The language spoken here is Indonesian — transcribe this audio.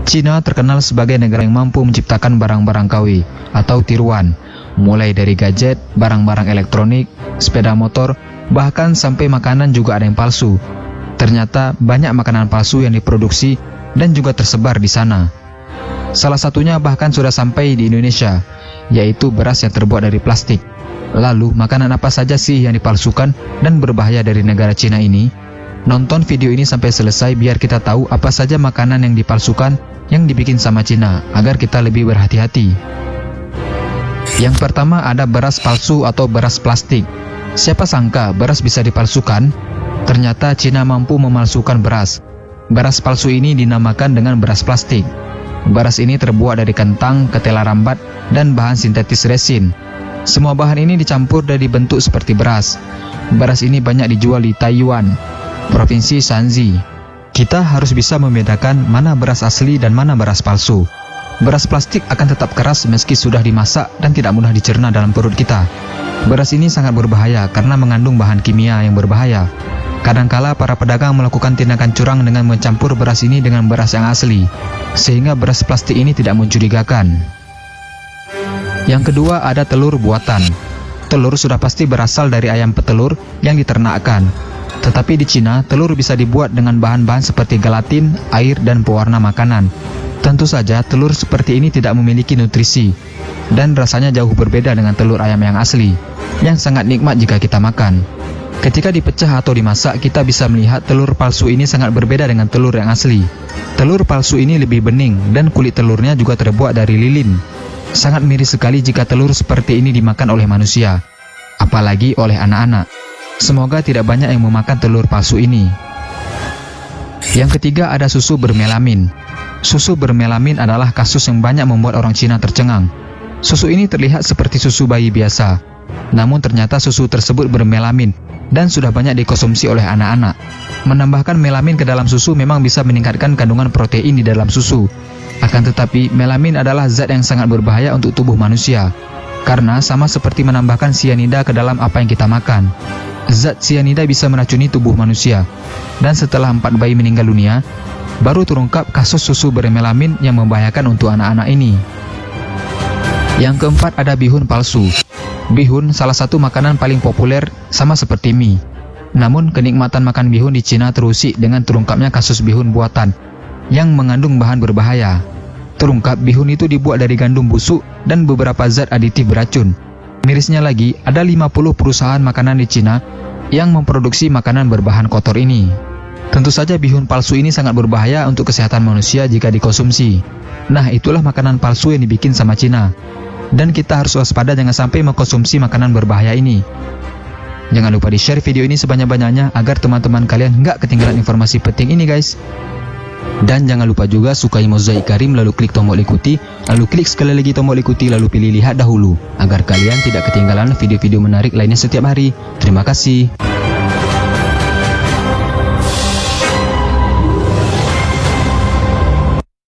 Cina terkenal sebagai negara yang mampu menciptakan barang-barang KW atau tiruan, mulai dari gadget, barang-barang elektronik, sepeda motor, bahkan sampai makanan juga ada yang palsu. Ternyata banyak makanan palsu yang diproduksi dan juga tersebar di sana. Salah satunya bahkan sudah sampai di Indonesia, yaitu beras yang terbuat dari plastik. Lalu, makanan apa saja sih yang dipalsukan dan berbahaya dari negara Cina ini? Nonton video ini sampai selesai biar kita tahu apa saja makanan yang dipalsukan yang dibikin sama Cina, agar kita lebih berhati-hati. Yang pertama ada beras palsu atau beras plastik. Siapa sangka beras bisa dipalsukan? Ternyata Cina mampu memalsukan beras. Beras palsu ini dinamakan dengan beras plastik. Beras ini terbuat dari kentang, ketela rambat, dan bahan sintetis resin. Semua bahan ini dicampur dan dibentuk seperti beras. Beras ini banyak dijual di Taiyuan, Provinsi Shanxi. Kita harus bisa membedakan mana beras asli dan mana beras palsu. Beras plastik akan tetap keras meski sudah dimasak dan tidak mudah dicerna dalam perut kita. Beras ini sangat berbahaya karena mengandung bahan kimia yang berbahaya. Kadangkala para pedagang melakukan tindakan curang dengan mencampur beras ini dengan beras yang asli, sehingga beras plastik ini tidak mencurigakan. Yang kedua ada telur buatan. Telur sudah pasti berasal dari ayam petelur yang diternakkan. Tetapi di Cina, telur bisa dibuat dengan bahan-bahan seperti gelatin, air, dan pewarna makanan. Tentu saja, telur seperti ini tidak memiliki nutrisi, dan rasanya jauh berbeda dengan telur ayam yang asli, yang sangat nikmat jika kita makan. Ketika dipecah atau dimasak, kita bisa melihat telur palsu ini sangat berbeda dengan telur yang asli. Telur palsu ini lebih bening, dan kulit telurnya juga terbuat dari lilin. Sangat miris sekali jika telur seperti ini dimakan oleh manusia, apalagi oleh anak-anak. Semoga tidak banyak yang memakan telur palsu ini. Yang ketiga ada susu bermelamin. Susu bermelamin adalah kasus yang banyak membuat orang Cina tercengang. Susu ini terlihat seperti susu bayi biasa, namun ternyata susu tersebut bermelamin dan sudah banyak dikonsumsi oleh anak-anak. Menambahkan melamin ke dalam susu memang bisa meningkatkan kandungan protein di dalam susu. Akan tetapi, melamin adalah zat yang sangat berbahaya untuk tubuh manusia, karena sama seperti menambahkan sianida ke dalam apa yang kita makan. Zat sianida bisa meracuni tubuh manusia, dan setelah 4 bayi meninggal dunia, baru terungkap kasus susu bermelamin yang membahayakan untuk anak-anak ini. Yang keempat ada bihun palsu. Bihun salah satu makanan paling populer sama seperti mie. Namun kenikmatan makan bihun di Cina terusik dengan terungkapnya kasus bihun buatan yang mengandung bahan berbahaya. Terungkap bihun itu dibuat dari gandum busuk dan beberapa zat aditif beracun. Mirisnya lagi, ada 50 perusahaan makanan di Cina yang memproduksi makanan berbahan kotor ini. Tentu saja bihun palsu ini sangat berbahaya untuk kesehatan manusia jika dikonsumsi. Nah, itulah makanan palsu yang dibikin sama Cina. Dan kita harus waspada jangan sampai mengkonsumsi makanan berbahaya ini. Jangan lupa di-share video ini sebanyak-banyaknya agar teman-teman kalian nggak ketinggalan informasi penting ini guys. Dan jangan lupa juga sukai Mozaik Karim lalu klik tombol ikuti, lalu klik sekali lagi tombol ikuti, lalu pilih lihat dahulu agar kalian tidak ketinggalan video-video menarik lainnya setiap hari. Terima kasih.